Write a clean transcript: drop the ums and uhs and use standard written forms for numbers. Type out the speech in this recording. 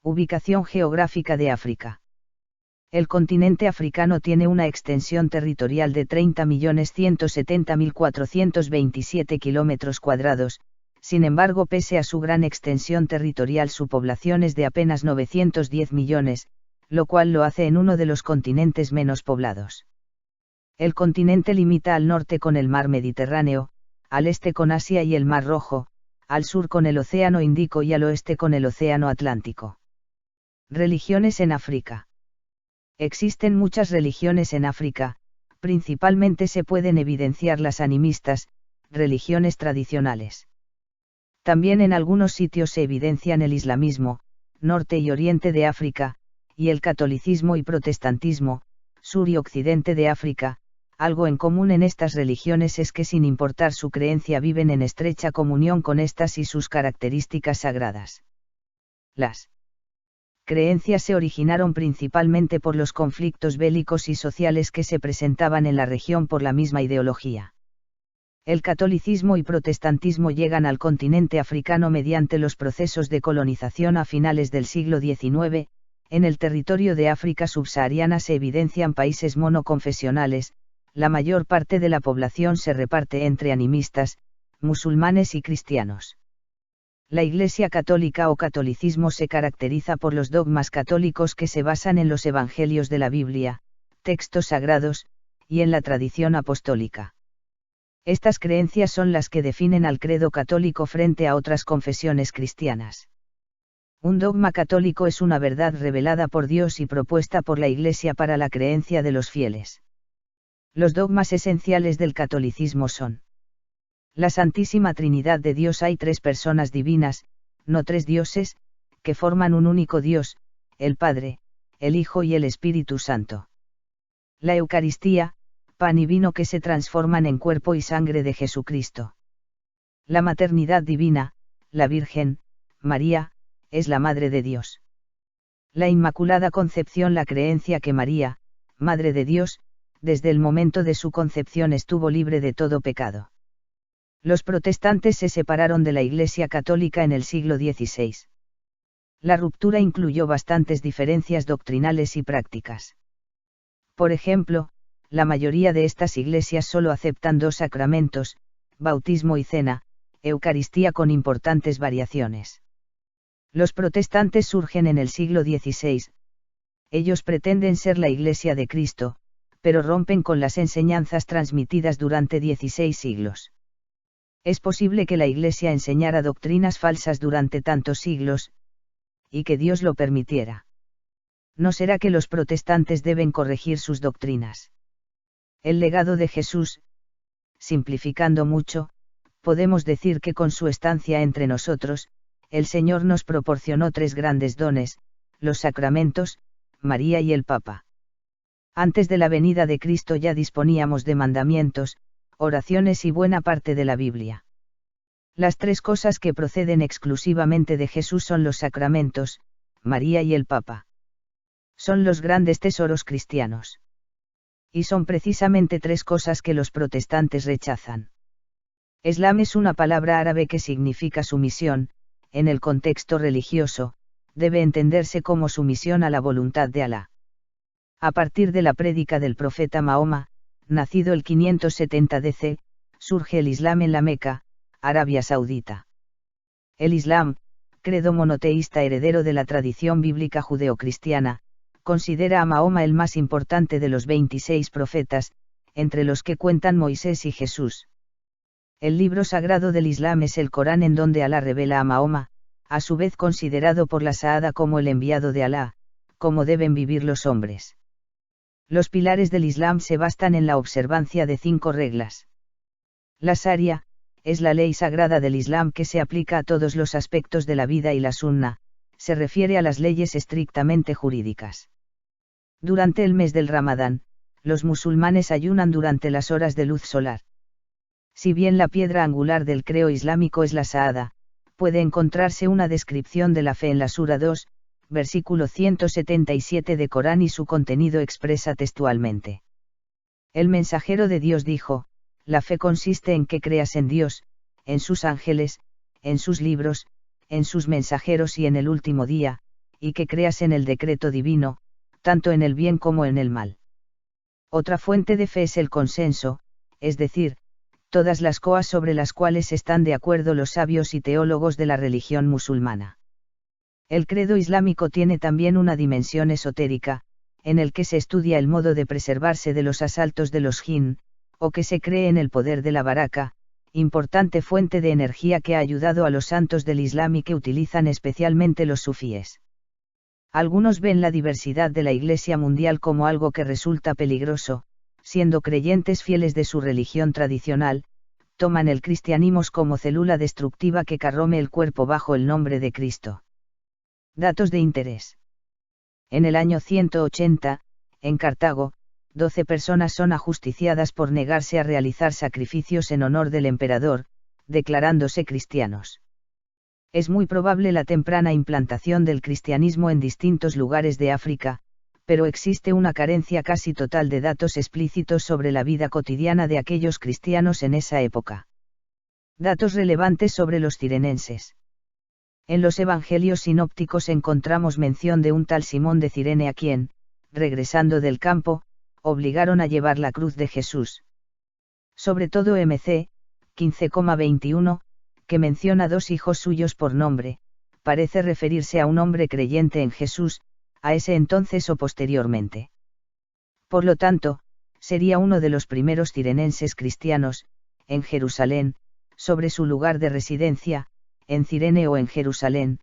Ubicación geográfica de África. El continente africano tiene una extensión territorial de 30.170.427 km², sin embargo, pese a su gran extensión territorial, su población es de apenas 910 millones, lo cual lo hace en uno de los continentes menos poblados. El continente limita al norte con el mar Mediterráneo, al este con Asia y el Mar Rojo, al sur con el Océano Índico y al oeste con el Océano Atlántico. Religiones en África. Existen muchas religiones en África, principalmente se pueden evidenciar las animistas, religiones tradicionales. También en algunos sitios se evidencian el islamismo, norte y oriente de África, y el catolicismo y protestantismo, sur y occidente de África. Algo en común en estas religiones es que sin importar su creencia viven en estrecha comunión con estas y sus características sagradas. Las creencias se originaron principalmente por los conflictos bélicos y sociales que se presentaban en la región por la misma ideología. El catolicismo y protestantismo llegan al continente africano mediante los procesos de colonización a finales del siglo XIX. En el territorio de África subsahariana se evidencian países monoconfesionales, la mayor parte de la población se reparte entre animistas, musulmanes y cristianos. La Iglesia católica o catolicismo se caracteriza por los dogmas católicos que se basan en los evangelios de la Biblia, textos sagrados, y en la tradición apostólica. Estas creencias son las que definen al credo católico frente a otras confesiones cristianas. Un dogma católico es una verdad revelada por Dios y propuesta por la Iglesia para la creencia de los fieles. Los dogmas esenciales del catolicismo son: la Santísima Trinidad de Dios. Hay tres personas divinas, no tres dioses, que forman un único Dios, el Padre, el Hijo y el Espíritu Santo. La Eucaristía, pan y vino que se transforman en cuerpo y sangre de Jesucristo. La maternidad divina, la Virgen, María, es la Madre de Dios. La Inmaculada Concepción. La creencia que María, Madre de Dios, desde el momento de su concepción estuvo libre de todo pecado. Los protestantes se separaron de la Iglesia católica en el siglo XVI. La ruptura incluyó bastantes diferencias doctrinales y prácticas. Por ejemplo, la mayoría de estas iglesias solo aceptan dos sacramentos, bautismo y cena, Eucaristía con importantes variaciones. Los protestantes surgen en el siglo XVI. Ellos pretenden ser la Iglesia de Cristo, pero rompen con las enseñanzas transmitidas durante 16 siglos. Es posible que la Iglesia enseñara doctrinas falsas durante tantos siglos, y que Dios lo permitiera. ¿No será que los protestantes deben corregir sus doctrinas? El legado de Jesús. Simplificando mucho, podemos decir que con su estancia entre nosotros, el Señor nos proporcionó tres grandes dones: los sacramentos, María y el Papa. Antes de la venida de Cristo ya disponíamos de mandamientos, oraciones y buena parte de la Biblia. Las tres cosas que proceden exclusivamente de Jesús son los sacramentos, María y el Papa. Son los grandes tesoros cristianos. Y son precisamente tres cosas que los protestantes rechazan. Islam es una palabra árabe que significa sumisión. En el contexto religioso, debe entenderse como sumisión a la voluntad de Alá. A partir de la prédica del profeta Mahoma, nacido el 570 DC, surge el Islam en la Meca, Arabia Saudita. El Islam, credo monoteísta heredero de la tradición bíblica judeocristiana, considera a Mahoma el más importante de los 26 profetas, entre los que cuentan Moisés y Jesús. El libro sagrado del Islam es el Corán, en donde Alá revela a Mahoma, a su vez considerado por la Sahada como el enviado de Alá, cómo deben vivir los hombres. Los pilares del Islam se bastan en la observancia de 5 reglas. La Sharia, es la ley sagrada del Islam que se aplica a todos los aspectos de la vida, y la Sunna, se refiere a las leyes estrictamente jurídicas. Durante el mes del Ramadán, los musulmanes ayunan durante las horas de luz solar. Si bien la piedra angular del credo islámico es la Sahada, puede encontrarse una descripción de la fe en la Sura 2, versículo 177 de Corán, y su contenido expresa textualmente: el mensajero de Dios dijo: la fe consiste en que creas en Dios, en sus ángeles, en sus libros, en sus mensajeros y en el último día, y que creas en el decreto divino, tanto en el bien como en el mal. Otra fuente de fe es el consenso, es decir, todas las cosas sobre las cuales están de acuerdo los sabios y teólogos de la religión musulmana. El credo islámico tiene también una dimensión esotérica, en el que se estudia el modo de preservarse de los asaltos de los jinn, o que se cree en el poder de la baraka, importante fuente de energía que ha ayudado a los santos del Islam y que utilizan especialmente los sufíes. Algunos ven la diversidad de la Iglesia mundial como algo que resulta peligroso, siendo creyentes fieles de su religión tradicional, toman el cristianismo como célula destructiva que carcome el cuerpo bajo el nombre de Cristo. Datos de interés. En el año 180, en Cartago, 12 personas son ajusticiadas por negarse a realizar sacrificios en honor del emperador, declarándose cristianos. Es muy probable la temprana implantación del cristianismo en distintos lugares de África, pero existe una carencia casi total de datos explícitos sobre la vida cotidiana de aquellos cristianos en esa época. Datos relevantes sobre los cirenenses. En los evangelios sinópticos encontramos mención de un tal Simón de Cirene a quien, regresando del campo, obligaron a llevar la cruz de Jesús. Sobre todo MC, 15,21, que menciona 2 hijos suyos por nombre, parece referirse a un hombre creyente en Jesús, a ese entonces o posteriormente. Por lo tanto, sería uno de los primeros cirenenses cristianos, en Jerusalén, sobre su lugar de residencia, en Cirene o en Jerusalén,